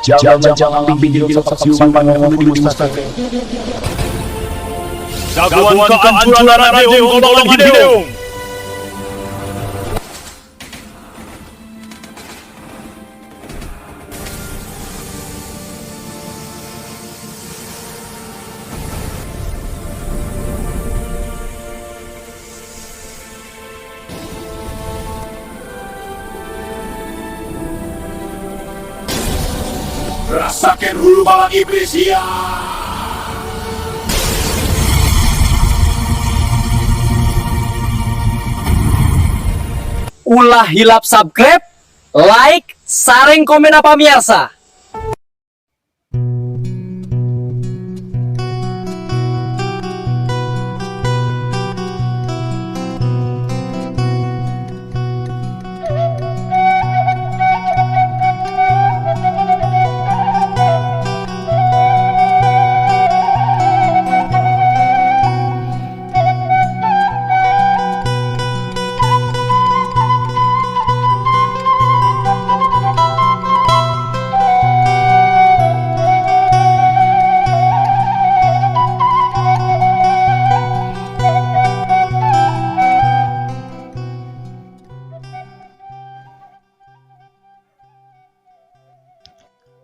Jangan-jangan bimbing saksi siluman di mustaka. Jagoan kehancuran Radeung tolong Radeung. Rasakan hulu balang iblis ya. Ulah hilap subscribe, like, sareng komen apa miarsa.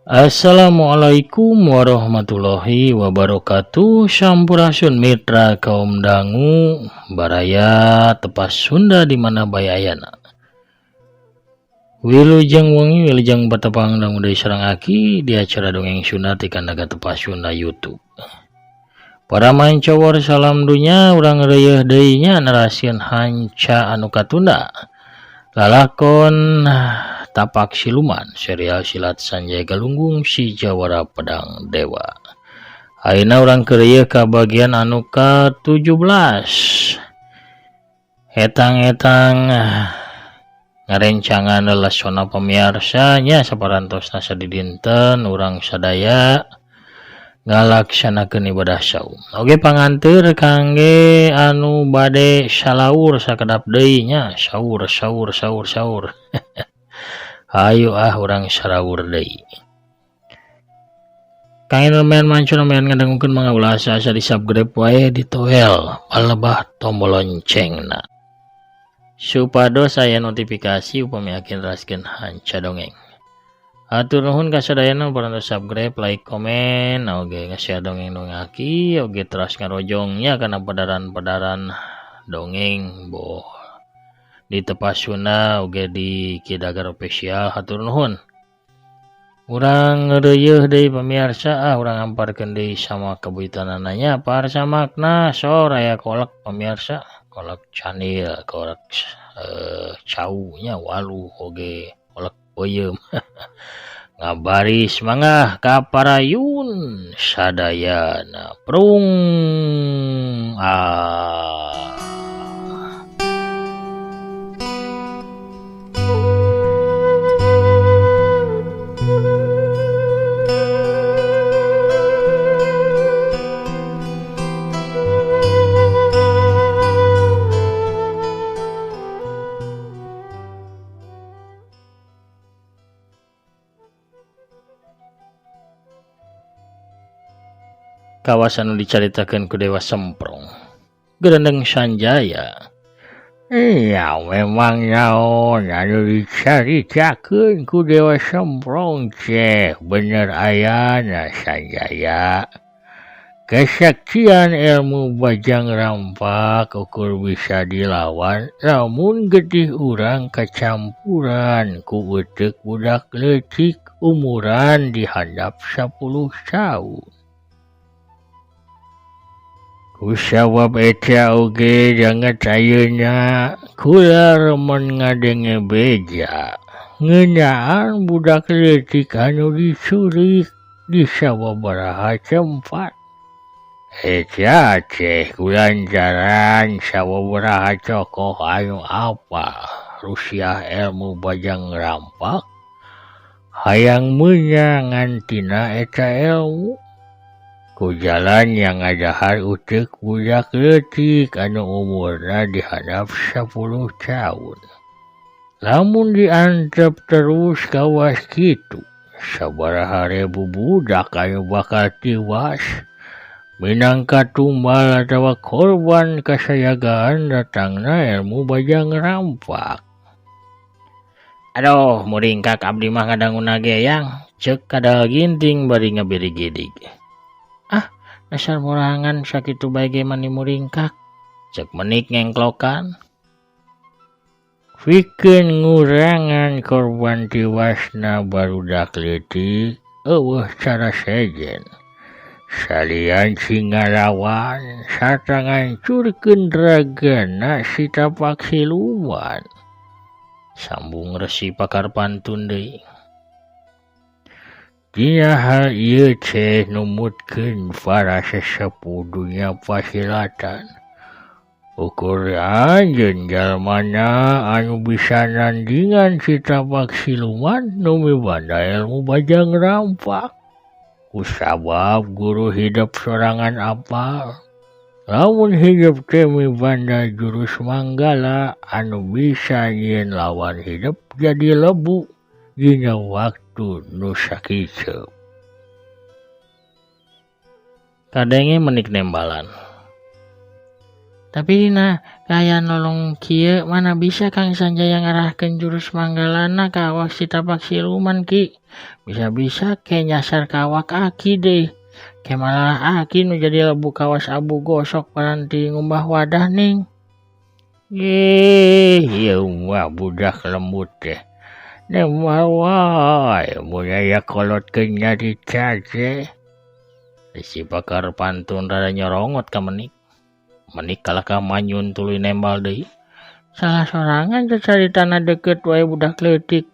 Assalamualaikum warahmatullahi wabarakatuh. Sampurasun mitra kaum dangu baraya tepas Sunda di mana bayayana. Wilujeng wengi wilujeng patepang dangu deui sareng aki di acara dongeng Sunda ti kandaga tepas Sunda YouTube. Para mancawar salam dunya urang reuyeeh deui nya narasieun hanca anu katunda. Lalakon Tapak Siluman, serial silat Sanjay Galunggung si Jawara Pedang Dewa. Ayeuna urang keur ka bagian anu ka-17. Etang-etang ngarencangan lelesona pamiarsa nya saparantosna sadidinten urang sadaya ngalaksanakeun ibadah saum. Oge panganteur kangge anu bade salaur sakedap deui nya, saur. Ayo urang saraur deui. Kang elemen mancun elemen ngadangukeun mangga ulah asa di subscribe wae di toel palebah tombol loncengna. Supados aya notifikasi upami akin raskeun hanca dongeng. Atur nuhun ka sadayana parantos subscribe, like, komen, oge ngasih dongeng-dongeng aki, oge teras ngarojongnya kana padaran-padaran dongeng boh di tepas Sunda oge di Kidagar Official. Hatur nuhun. Urang reuyeeh deui pamirsa, urang amparkeun deui sama kabuitanana nya parsa makna sor aya kolak pamirsa, kolak canil, kolak cau nya walu oge kolak peuyeum. Ngabaris mangah ka parayun sadayana prung kawasan anu dicaritakeun ku Dewa Semprong Gerendeng Sanjaya. Ya memang naon anu dicaritakeun ku Dewa Semprong ceh bener ayana Sanjaya. Kesaktian ilmu bajang rampak ukur bisa dilawan namun getih urang kacampuran ku uteuk budak leutik umuran di handap 10 tahun. Kusawab eta oge jangat ayeuna kula remen ngadenge beja ngeunaan budak leutik anu diculik di sababaraha tempat. Eta teh kulancaran sababaraha cokoh anu apa rusiah ilmu bajang rampak hayang meunang ngantina eta ilmu. Ku jalan yang ngadahar uteuk budak leutik anu umurna di handap 10 tahun. Lamun diantep terus kawas kitu, sabaraha ribu budak anu bakal tiwas minangka tumbal atawa korban kasayagaan datangna ilmu bajang rampak. Aduh, muringkak abdi mah ngadangun yang cek kadal ginting bari ngabiri-gidig. Ah, dasar morangan sakitu bae ge mani muringkak. Cek menik ngengklokan. Pikeun ngurangan korban tiwasna barudak leutik eueuh cara sejen. Salian singarawan sarta ngancurkeun ragana si tapak siluman. Sambung Resi Pakar Pantun deui. Dina hal ieu teh numutkeun para sesepuh dunya pasilatan. Ukur anjeun jalmana anu bisa nandingan si tapak siluman nu mibanda ilmu bajang rampak. Kusabab guru hidup sorangan apal. Lamun hidup teh mibanda jurus manggala anu bisa nyieun lawan hidup jadi lebu dina waktu nu sakieu. Kadenge menik nembalan. Tapi kaya nolong kieu mana bisa Kang Sanjaya ngarahkeun jurus manggalana ka awak si tapak siluman ki. Bisa-bisa ke nyasar ka awak aki deh. Ke malah aki nu jadi lebu kawas abu gosok paranti ngumbah wadah ning. Ieu mah budak lembut teh. Nemah wae mun aya kolotkeun nya dicace. Si Pakar Pantun rada nyorongot ka menik. Menik kalaka manyun tuluy nembal deui. Salah sorangan caritana deukeut wae budak leutik.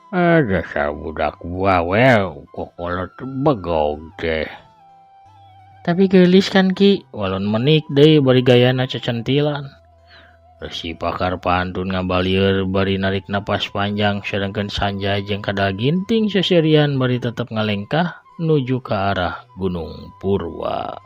Dasar budak bawel kokolot begog teh. Tapi geulis kan Ki, walon menik deui bari gayana cecentilan. Resi Pakar Pantun ngabalieur bari narik napas panjang sedengkeun Sanjaya jeung kadal ginting seserian bari tetep ngalengkah nuju ke arah Gunung Purwa.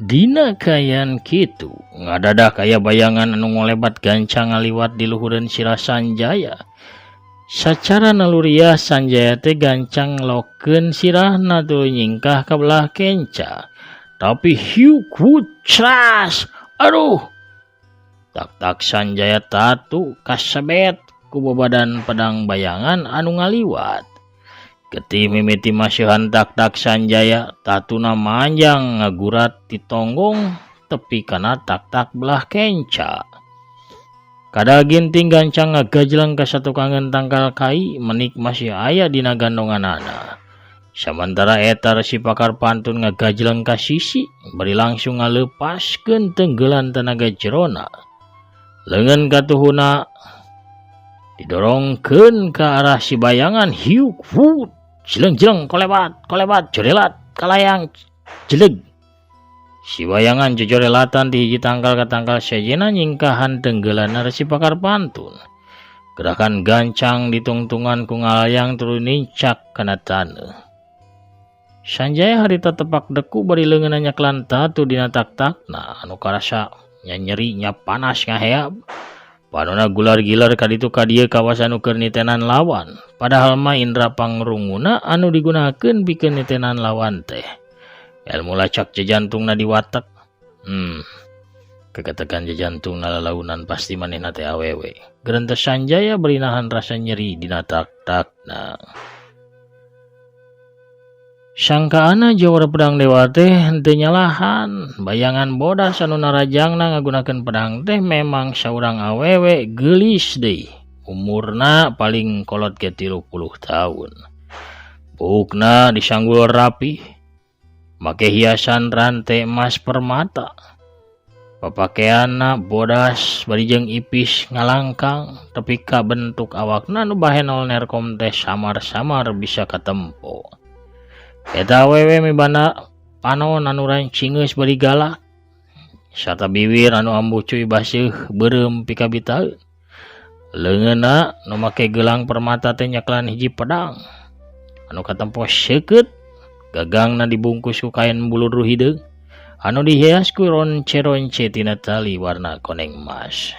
Dina kayan kitu ngadadak aya bayangan anu ngolebat gancang ngaliwat di luhureun sirah Sanjaya. Sacara naluriah Sanjaya teh gancang lokeun sirahna tuluy nyingkah ka belah kenca. Tapi hiu kucras. Aduh. Tak Sanjaya tatu kasebet ku badan pedang bayangan anu ngaliwat. Geti mimiti maseuhan tak Sanjaya tatuna manjang ngagurat di tonggong tepi kana tak belah kenca. Kadal ginting gancang ngagajlang ka satukangan tangkal kai menik masih aya dina gandonganana. Samantara eta Resi Pakar Pantun ngagajlang ka sisi bari langsung ngalepaskeun tenggelan tenaga jerona. Leungeun katuhuna didorongkeun ka arah si bayangan hiu fut. Jeleng kolebat jorelat kalayang jeleg. Si bayangan jejorelatan di hiji tangkal ka tangkal sejena nyingkahan tenggelanna Resi Pakar Pantun. Gerakan gancang ditungtungan ku ngalayang tuluy nincak kana taneuh. Sanjaya harita tepak deku bari leungeunna nyaklan tatu dina tak-takna anu karasa nya nyeri nya panas ngaheab. Panona gular-gilar kaditu kadieu kawasan keur nitenan lawan. Padahal mah indra pangrunguna anu digunakeun pikeun nitenan lawan teh. Ilmu lacak jejantungna diwatek. Keketekan jejantungna lalaunan pasti manehna teh awewe. Gerentes Sanjaya beri nahan rasa nyeri dina tak-takna. Sangkaana jawara pedang dewa teh henteu nyalahan. Bayangan bodas anu narajangna ngagunakeun pedang teh memang saurang awewe geulis deui. Umurna paling kolot ge 30 tahun. Buukna disanggul rapi. Make hiasan rante emas permata. Papakeanna bodas bari jeung ipis ngalangkang, tapi ka bentuk awakna nu bahenol nerkom teh samar-samar bisa katempo. Eta awewe mibana panon anu rancingeus bari galak. Sata bibir anu ambu cuy baseuh beureum pika bitaeun. Leungeunna nu make gelang permata teh nyaklan hiji pedang anu katempo seukeut, gagangna dibungkus ku kain bulur hideung anu dihias ku ronce-ronce tina tali warna koneng emas.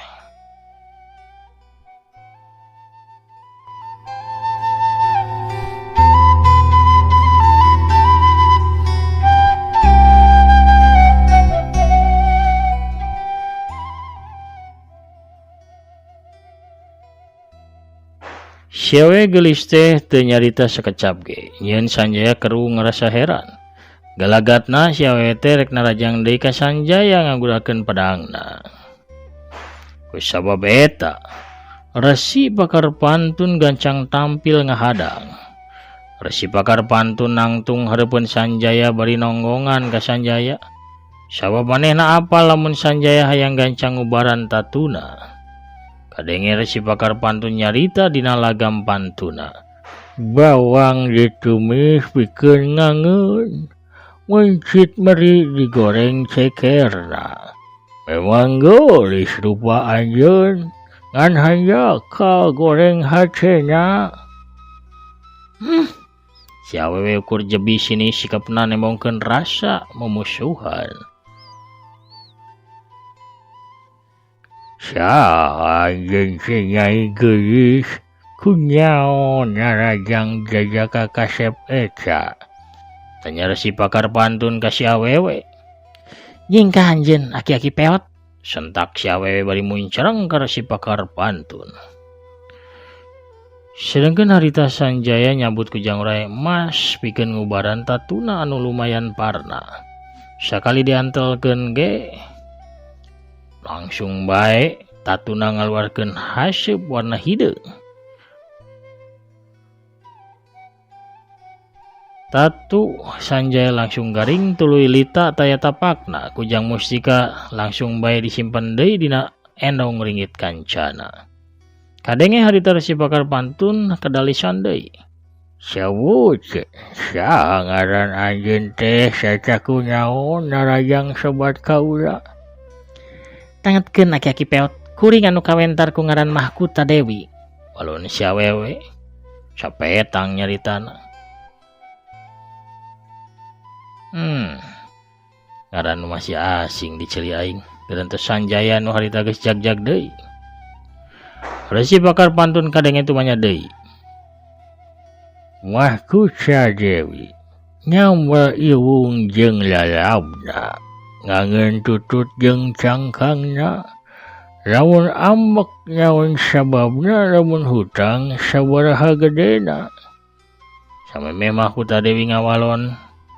Siewe geulis teh teu nyarita sakecap ge, nyeun Sanjaya keru ngerasa heran. Galagatna siewe teh rek narajang deui ka Sanjaya ngagurakeun pedangna. Ku sabab eta, Resi Pakar Pantun gancang tampil ngahadang. Resi Pakar Pantun nangtung hareupeun Sanjaya bari nonggongan ka Sanjaya. Sabab manehna apal lamun Sanjaya hayang gancang ngubaran tatuna. Kadenge Resi Pakar Pantun nyarita dina lagam pantuna. Bawang ditumis pikeun ngangeun, mencit meri digoreng cekerna. Memang gelis rupa anjeun, ngan hanya ka goreng hacena. Si awewe ukur jebi sini sikapna nemongkeun rasa memusuhan. Anjeun si Nyai geulis kunyaon narajang jajaka kasep eta. Tanya Resi Pakar Pantun ka si awewe. Nyingkah anjeun aki-aki peot. Sentak si awewe bari muncereng ka Resi Pakar Pantun. Sedengkeun harita Sanjaya nyambut ku Jangrai emas pikeun ngubaran tatuna anu lumayan parna. Sakali diantelkeun ge langsung bae tatuna ngaluarkeun haseup warna hideung. Tatu Sanjaya langsung garing tuluy lita taya tapakna, kujang mustika langsung bae disimpen deui dina endong ringgit kancana. Kadenge harita Resi Pakar Pantun kedalisan deui. Sawut saha ngaran anjeun teh saca kunyaon narajang sobat kaula. Tangetkeun aki-aki peot, kuring anu kawentar ku ngaran Mahkota Dewi. Walun si awewe sapetang nyaritana. Ngaran nu masih asing di celi aing. Gerentos Sanjaya nu harita geus jag-jag deui. Resi Pakar Pantun kadenge tu manya deui. Mahkota Dewi nyawa iwung jeung lalabna, ngangeun tutut jeung cangkangna. Lamun ambek nyaon sababna, lamun hutang sabaraha gedena. Sameme Mahkota Dewi ngawalon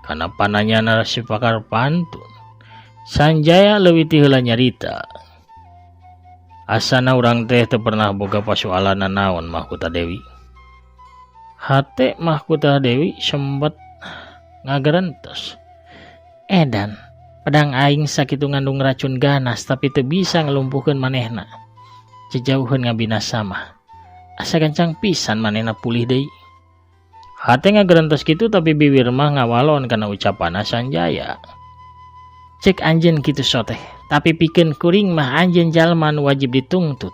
kana pananyana Resi Pakar Pantun, Sanjaya leuwih ti heula nyarita. Asana urang teh teu pernah boga pasoalan naon Mahkota Dewi. Hate Mahkota Dewi sempet ngagerentos. Edan, pedang aing sakitu ngandung racun ganas tapi teu bisa ngelumpuhkeun manehna. Jejauheun ngabinasa mah. Asa gancang pisan manehna pulih deui. Hate ngagerentos kitu tapi bibir mah ngawalon kana ucapanna Sanjaya. Cek anjeun kitu soteh, tapi pikeun kuring mah anjeun jalma nu wajib ditungtut.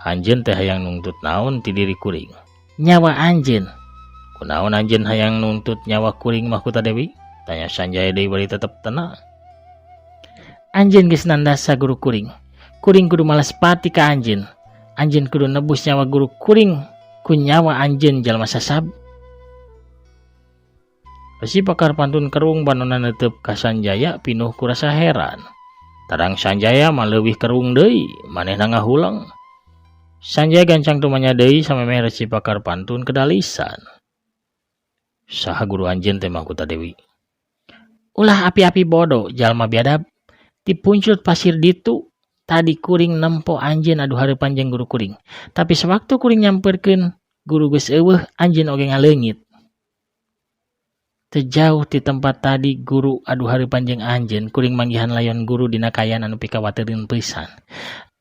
Anjeun teh hayang nuntut naon ti diri kuring? Nyawa anjeun. Kunaon anjeun hayang nuntut nyawa kuring Mahkota Dewi? Tanya Sanjaya deui bari tetep tenang. Anjeun geus nandasa guru kuring. Kuring kudu malas pati ka anjeun. Anjeun kudu nebus nyawa guru kuring ku nyawa anjeun jalma sasab. Resi Pakar Pantun kerung banona neuteup ka Sanjaya pinuh ku rasa heran. Tarang Sanjaya mah leuwih kerung deui, manehna ngahulang. Sanjaya gancang tumanya deui samemeh Resi Pakar Pantun kedalisan. Saha guru anjeun teh Mahkota Dewi? Ulah api-api bodoh jalma biadab. Dipuncut pasir ditu. Tadi kuring nempo anjeun adu hareupan jeung guru kuring. Tapi sewaktu kuring nyamperkeun guru geus eueuh, anjeun oge ngaleungit. Teu jauh ti tempat tadi guru adu hareupan jeung anjeun, kuring manggihan layon guru dina kaayaan anu pikawateurkeun pisan.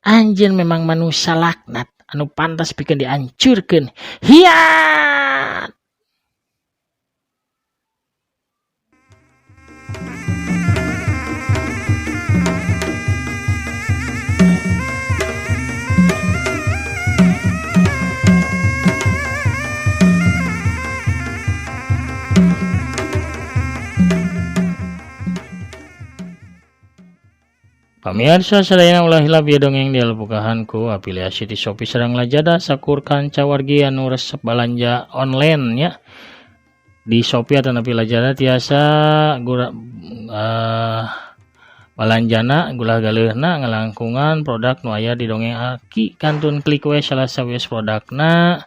Anjeun memang manusia laknat anu pantas pikeun dihancurkeun. Hiat! Pamirsa sadayana ulah hilabi dongeng di alpukahanku afiliasi di Shopee sareng Lazada sakurkan cawargi anu resep balanja online nya di Shopee atau napi Lazada tiasa gura balanjana gulah galeuhna ngalangkungan produk nu aya di dongeng aki kantun klik we salah sawis produkna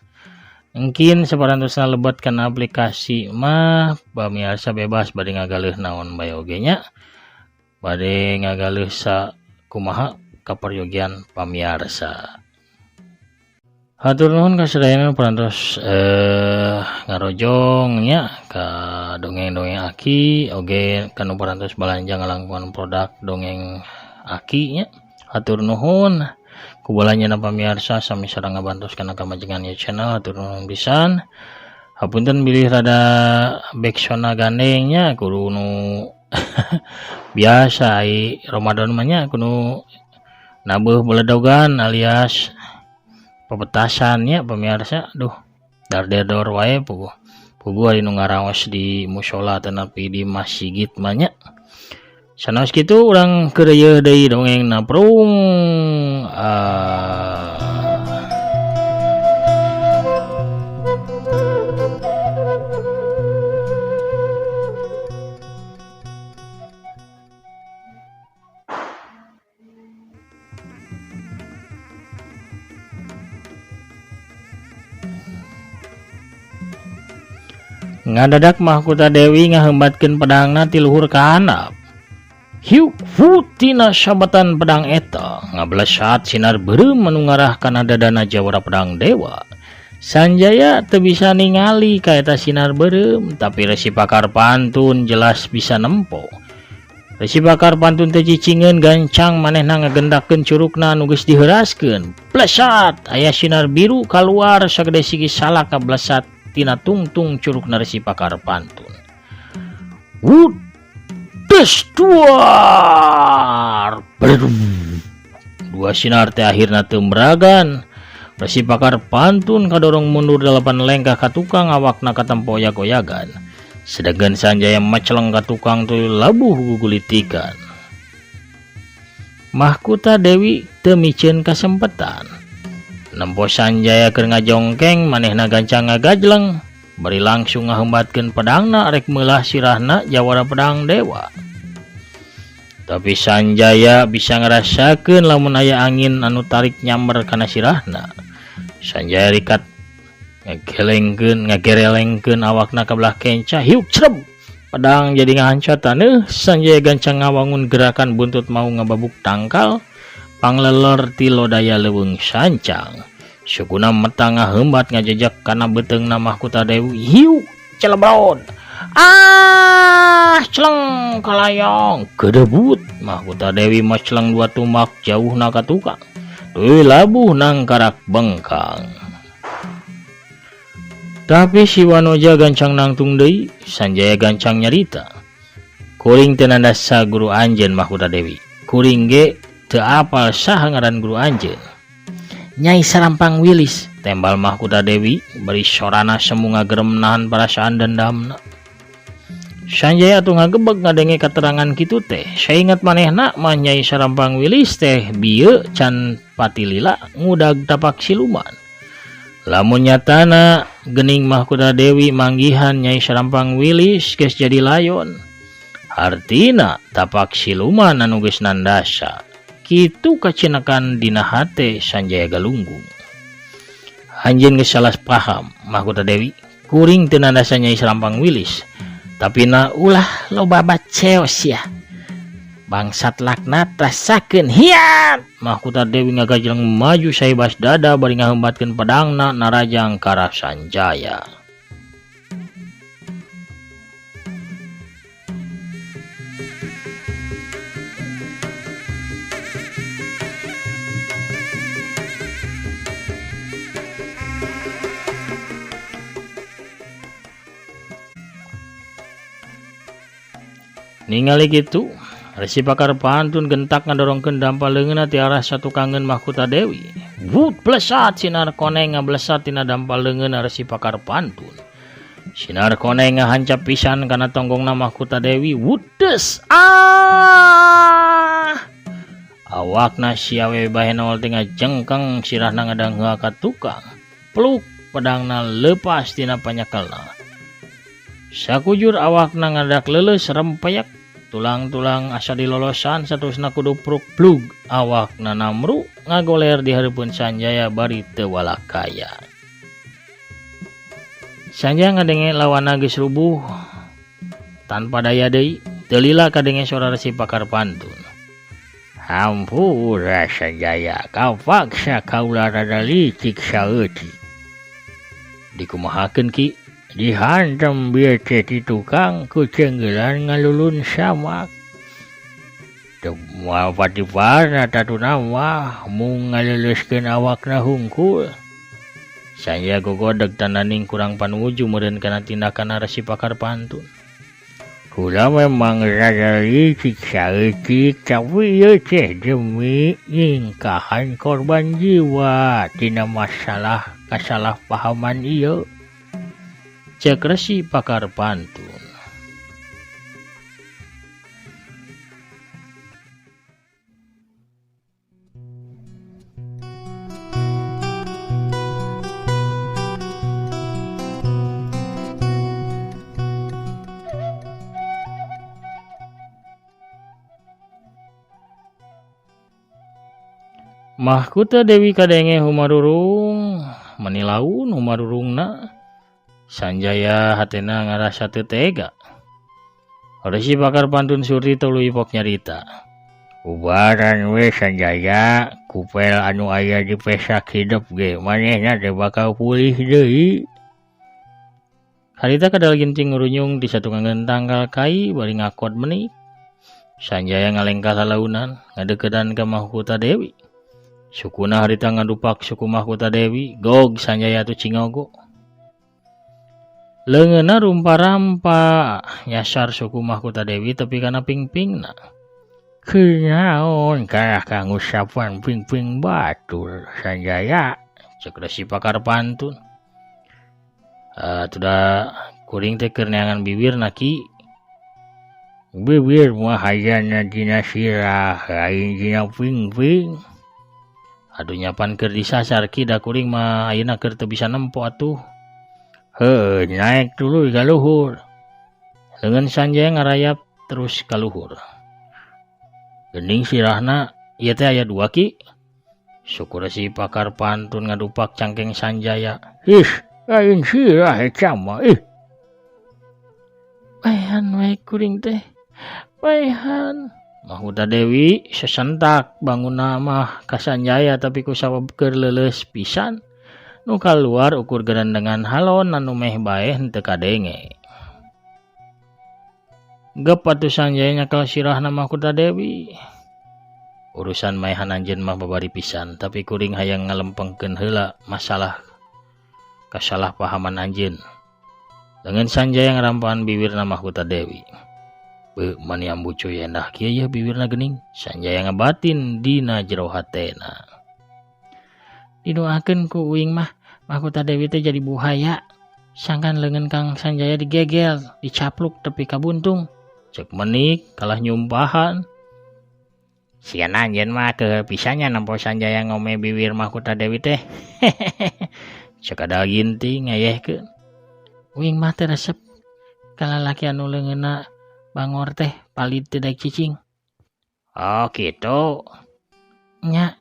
mungkin saparantosna lebet kana aplikasi mah pamirsa bebas bade ngagaleuh naon bae oge nya bade ngagaleuh sa kumaha kaperyogian pamirsa. Hatur nuhun ka sadayana parantos ngarojong nya ka dongeng-dongeng aki oge kanu parantos balanja ngalangkungan produk dongeng aki nya. Hatur nuhun ku balanyana pamirsa sami sareng ngabantos kana kamajengan ieu channel. Hatur nuhun pisan. Hapunten bilih rada backsound gandeng nya kudu nu biasa ai Ramadan mah nya kudu nabeuh beledogan alias pepetasan nya pamirsa. Duh dar-dor wae pugu ari nu ngaraos di mushola teh nepi di masjid mah nya. Sanaos kitu urang keur ieu deui dongengna prung. Ngadadak Mahkota Dewi ngahembatkeun pedangna ti luhur ka handap. Hiuk tina sabatan pedang eta ngablesat sinar beureum anu ngarah kana dadana jawara pedang dewa. Sanjaya teu bisa ningali ka eta sinar beureum tapi Resi Pakar Pantun jelas bisa nempo. Resi Pakar Pantun teh cicingeun gancang manehna ngagendakeun curugna anu geus diheuraskeun. Blesat aya sinar biru kaluar sagede sigi salak kablesat tina tungtung curug Resi Pakar Pantun. Wudes duar. Dua sinar teh akhirna teu meragan. Resi Pakar Pantun kadorong mundur 8 lengkah ka tukang awakna katempoyak-oyagan. Sedangkan Sanjaya maceleng ka tukang tuluy labuh gugulitikan. Mahkota Dewi teu miceun kasempetan. Nempo Sanjaya keur ngajongkeng manehna gancang ngagajleng bari langsung ngahembatkeun pedangna rek meulah sirahna jawara pedang dewa. Tapi Sanjaya bisa ngarasakeun lamun aya angin anu tarik nyamber kana sirahna. Sanjaya rikat ngagerelengkeun awakna ka belah kenca hiuk creb pedang jadi ngahancatan. Sanjaya gancang ngawangun gerakan buntut mau ngababuk tangkal pangleler ti lodaya leuweung sancang. Sukuna metang ngahembat ngajejak kana beteungna Mahkota Dewi hiu celebrod. Celeng kalayong kedebut Mahkota Dewi mah celeng dua tumak jauhna ka tukang. Tuluy labuh nang karak bengkang. Tapi si Wanoja gancang nangtung deui, Sanjaya gancang nyarita. Kuring teu nandasa guru anjeun Mahkota Dewi. Kuring ge teu apal saha ngaran guru anjeun. Nyai Sarampang Wilis, tembal Mahkota Dewi beri sorana semu ngagerem nahan perasaan dendamna. Sanjaya atuh ngagebeg ngadenge katerangan kitu teh. Saingat manehna mah Nyai Sarampang Wilis teh bieu can patilila ngudag tapak siluman. Lamun nyatana geuning Mahkota Dewi manggihan Nyai Sarampang Wilis geus jadi layon. Artina tapak siluman anu geus nandasa. Kitu kacenakan dina hate Sanjaya galunggung. Anjeun geus salah paham Mahkota Dewi. Kuring teu nandasa Nyai Sarampang Wilis. Tapi na ulah loba baceos ya. Bangsat laknat rasakeun hiat. Mahkota Dewi ngagajleng maju saibas dada bari ngahembatkeun pedangna narajang ka arah Sanjaya. Ningali kitu, Resi Pakar Pantun gentak ngadorongkeun dampal leungeunna ti arah satukangeun Mahkota Dewi. Wut blesat sinar koneng ngablesat tina dampal leungeunna Resi Pakar Pantun. Sinar koneng ngahancap pisan kana tonggongna Mahkota Dewi. Wudes. awakna si awewe bahenol tengah jengkeng sirahna ngadangheula ka tukang. Peluk pedangna lepas tina panyakelna. Sakujur awakna ngadak leuleus rempeyak, tulang-tulang asa dilolosan saterusna kudu pruk-plug. Awakna namru ngagoler di hareupeun Sanjaya bari teu walakaya. Sanjaya ngadenge lawanna geus rubuh tanpa daya deui, teu lila kadenge suara Resi Pakar Pantun. Hampura Sanjaya, kapaksa kaula rada licik saeutik. Dikumahakeun ki, dihantem bieu teh ti tukang ku cenggelan ngalulun samak. Teu moal patiparna tatuna mah mung ngaleuleuskeun awakna hungkul. Sanjaya gogodeg tandaning kurang panuju meureun kana tindakan Resi Pakar Pantun. Kula memang rada licik saeutik, tapi ieu teh demi nyingkahan korban jiwa tina masalah kasalahpahaman ieu. Cek Resi Pakar Pantun. Mahkota Dewi kadenge humarurung menilaun humarurungna. Sanjaya hatena ngarasa teu tega. Resi Pakar Pantun surti tuluy pok nyarita. Ubaran we Sanjaya, kupel anu aya di pesak hidup ge manehna teh bakal pulih deui. Harita kadal ginting ngurunyung di satungangeun tanggal kai bari ngakod menik. Sanjaya ngalengkah lalaunan ngadeukedan ka Mahkota Dewi. Sukuna harita ngadupak suku Mahkota Dewi, gog Sanjaya tu cingogo. Leungeunna rumpa-rampa nyasar suku Mahkota Dewi tepi kana pingpingna. Kunaon kana kang usapan pingping batur Sanjaya, cek Resi Pakar Pantun. Tuda kuring teh keur neangan bibirna ki. Bibir mah hayana dina sirah, lain dina pingping. Aduh nyapan keur disasar ki da kuring mah ayeuna keur teu bisa nempo atuh. Heuh, naik dulu ka luhur. Leungeun Sanjaya ngarayap terus ka luhur. Geuning sirahna ieu teh aya 2 ki. Syukur Resi Pakar Pantun ngadupak cangkeng Sanjaya. Ih, lain sirah eta mah ih. Baehan wae kuring teh. Baehan. Mahkota Dewi sesentak bangunna mah ka Sanjaya tapi ku sabab keur leuleus pisan. Nu kaluar ukur gerendengan halon anu meh bae henteu kadenge. Gep atuh Sanjaya nyakel sirahna Mahkota Dewi. Urusan maehan anjeun mah babari pisan, tapi kuring hayang ngalempengkeun heula masalah kasalahpahaman anjeun. Leungeun Sanjaya ngarampaan bibirna Mahkota Dewi. Beuh mani ambu cuy endah kieu ya bibirna geuning. Sanjaya ngabatin dina jero hatena. Didoakeun ku uing mah Mahkota Dewi teh jadi buhaya. Sangkan leungeun Kang Sanjaya digegel, dicapluk tepi ka buntung. Cek menik kalah nyumpahan. Siana anjeun mah keuheuh pisannya nampo Sanjaya ngome bibir Mahkota Dewi teh. Cek ada ginting ngayehkeun. Uing mah teh resep kalalaki anu leungeunna bangor teh palit teu daek cicing. Oh kitu. Nya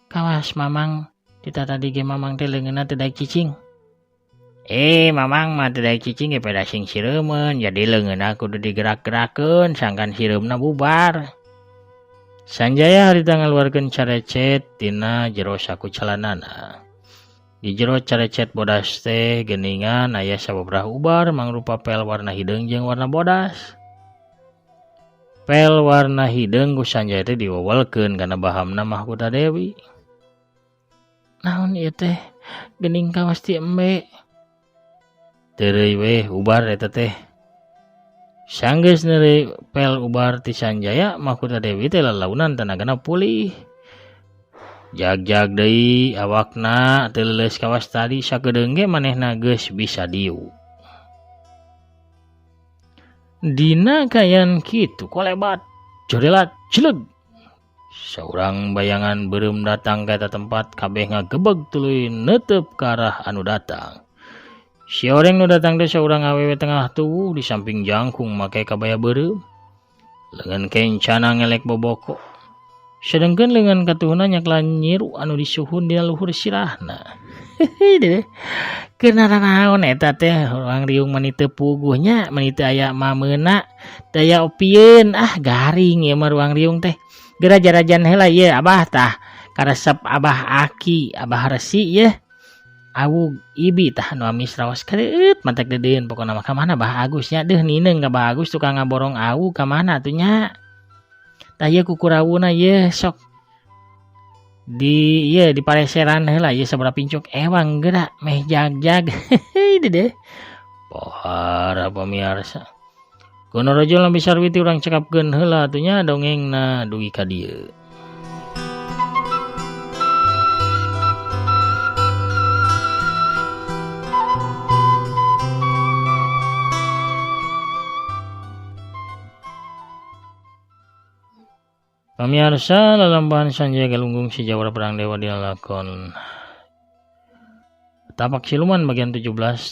kawas mamang kita tadi ge mamang teh leungeunna teu daek cicing. Mamang mah teu daek cicing ge pada sing sireumeun, jadi leungeunna kudu digerak-gerakeun sangkan sireumna bubar. Sanjaya harita ngaluarkeun carecet tina jero saku celanana. Di jero carecet bodas teh geuningan aya sababaraha ubar mangrupa pel warna hideung jeung warna bodas. Pel warna hideung ku Sanjaya teh diwewelkeun kana bahamna Mahkota Dewi. Naon ieu teh? Geuning kawas ti embe. Teureui we ubar eta teh. Sanggeus neureuy pel ubar ti Sanjaya, Mahkota Dewi teh lalaunan tenagana pulih. Jag-jag deui awakna teu leuleus kawas tadi sakedeung ge manehna geus bisa diu. Dina kayan kitu kolebat jorelat celeg Seorang bayangan beureum datang ke eta tempat, kabeh ngagebeg tuluy neuteup ke arah anu datang. Si oreng nu datang teh seorang awewe tengah tubuh di samping jangkung make kabaya beureum. Leungeun kencana ngelek boboko. Sedengkeun leungeun katuhuna nyaklan nyiru anu disuhun dina luhur sirahna. Hehe. Keunana naon eta teh urang riung mani teu puguhnya, mani teu aya mameuna, teu aya opieun, garing ieu mah ruang riung teh. Geraja-rajan heula ieu Abah tah karesep Abah Aki, Abah Resi ieu. Awug ibi tah nu amis raos kareut mantek dedeun pokona mah ka mana Bah Agus nya deuh nineung ka Bah Agus tukang ngaborong awug ka mana atuh nya. Tah ieu kukurawuna ieu sok di ieu di pareseran heula ieu sabaraha pincuk ewang geura meh jag-jag. Hehe deh. Pohara pamirsa. Kuno rajul lambi sarwiti urang cekapkeun heula atuh nya dongengna dugi ka dieu. Pamirsa, lalambahan Sanjaya Galunggung si Jawara Perang Dewa dina lakon Tapak Siluman bagian 17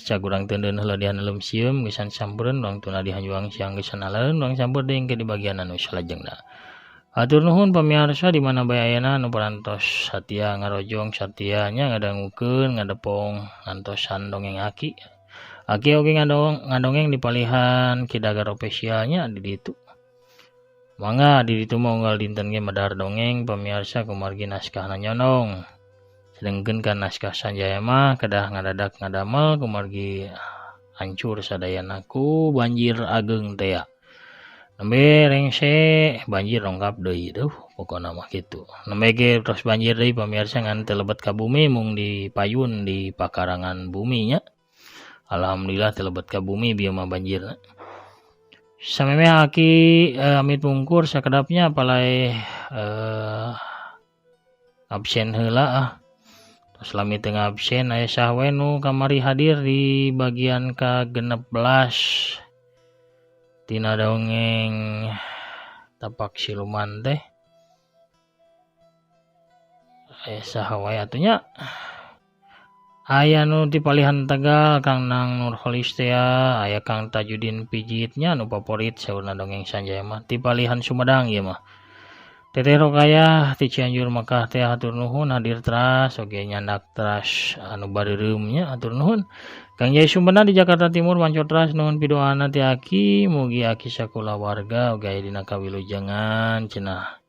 cagurang tendeun heula di haneuleuum sieum gesan sampereun urang tuna di hanjuang siang gesan aleureun urang samper deung ke di bagian anu salajengna. Hatur nuhun pamirsa di mana bae ayeuna anu parantos satia ngarojong satia nya ngadangukeun ngadepong ngantosan dongeng Aki. Aki oge ngadongeng di palihan Kidagar officialnya di ditu. Mangga di ditu mah unggal dinten ge madar dongeng pamirsa kumargi naskahna nyonong. Sedengkeun ka naskah Sanjaya mah kedah ngadadak ngadamel kumargi hancur sadayana ku banjir ageng teh. Nembe rengse banjir rongkap deui tuh pokona mah kitu. Nembe ge terus banjir deui pamirsa ngan teu lebet ka bumi mung dipayun di pakarangan bumi nya. Alhamdulillah teu lebet ka bumi bieu mah banjirna. Sameme Aki amit mungkur sakedapnya apalai absen heula Terus lami tengah absen aya sahwe nu kamari hadir di bagian ka-16 tina dongeng Tapak Siluman teh. Aya sahwe atunya. Aya nu di palihan Tegal Kang Nang Nurholistia, aya Kang Tajudin Pijitnya nu favorit saurna dongeng Sanjaya mah. Di palihan Sumedang ieu mah. Teteh Rokayah ti Cianjur Mekah teh hatur nuhun hadir teras oge nyandak teras anu bareureum nya hatur nuhun. Kang Jai Sumbana di Jakarta Timur manco teras nuhun pidoana ti Aki mugi Aki sakula warga oge aya dina kawilujengan cenah.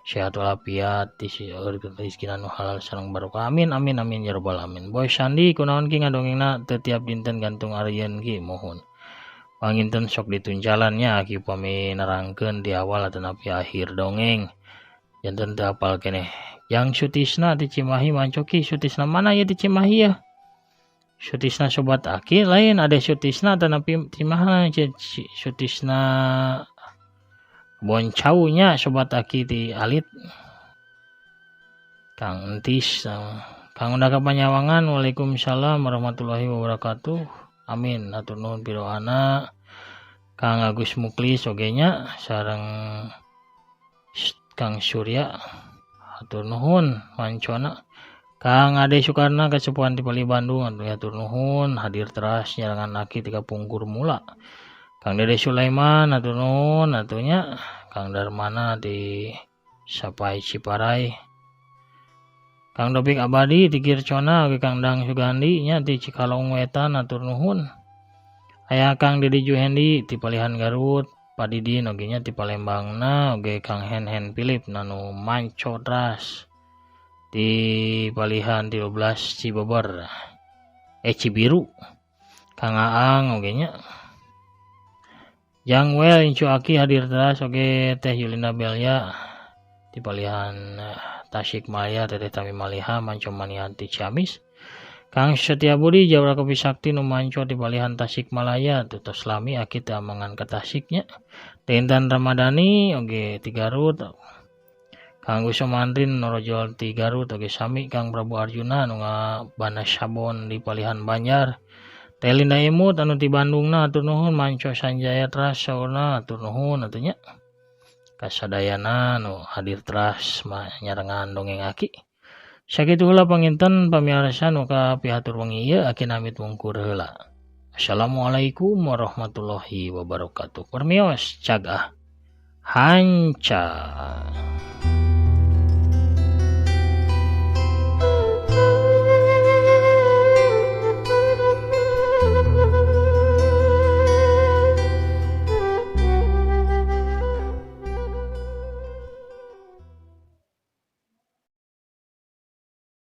Sehat walafiat rezeki anu halal sareng barokah amin amin amin ya rabbal alamin. Boy Sandi kunaon ki ngadongengna teu tiap dinten gantung arieun ki mohon panginten sok ditunjalannya Aki upami nerangkeun di awal atau napi akhir dongeng janten teu hafal keneh. Yang Sutisna di Cimahi mancoki Sutisna mana ya di Cimahi ya? Sutisna sobat Aki lain ada Sutisna atau napi Cimahi Sutisna Boncaunya sobat Aki di alit Kang Entis Kang Undaka Panyawangan. Waalaikumsalam warahmatullahi wabarakatuh. Amin hatur nuhun pidoana. Kang Agus Muklis ogenya sareng Kang Surya hatur nuhun mancona. Kang Ade Sukarna kasepuhan di Pali Bandung hatur nuhun hadir teras nyarangan Aki tika pungkur mula. Kang Dede Sulaiman hatur nuhun atunya. Kang Darmana di Sapai Ciparai. Kang Dopik Abadi di Kircona oge Kang Dang Sugandi nya di Cikalong Wetan hatur nuhun. Aya Kang Dedi Juhendi di Palihan Garut, Padidin oge nya di Palembangna oge Kang Hen Philip nanu manco teras di Palihan 13 Cibobor. Cibiru. Kang Aang oge nya. Jang Wel Incu Aki hadir teras oge Teh Yulina Belia di Palihan Tasikmalaya Teteh Tami Maliha manco manianti Ciamis. Kang Setiabudi Jawara Kopi Sakti nu manco di Palihan Tasikmalaya tutos lami Aki teh amangan ka Tasiknya. Teh Intan Ramadhani oge ti Garut. Kang Gusomandrin Norojol ti Garut oge sami Kang Prabu Arjuna nu ngabana sabon di Palihan Banjar. Teh Linda Imut anu ti Bandungna hatur nuhun manco Sanjaya teras saurna hatur nuhun atunya. kasadayana nu hadir teras nyarengan dongeng aki. Sakitu heula panginten pamiarsa nu kapihatur wengi ieu aki namit wungkur heula. Assalamualaikum warahmatullahi wabarakatuh. Permios cagah hanca.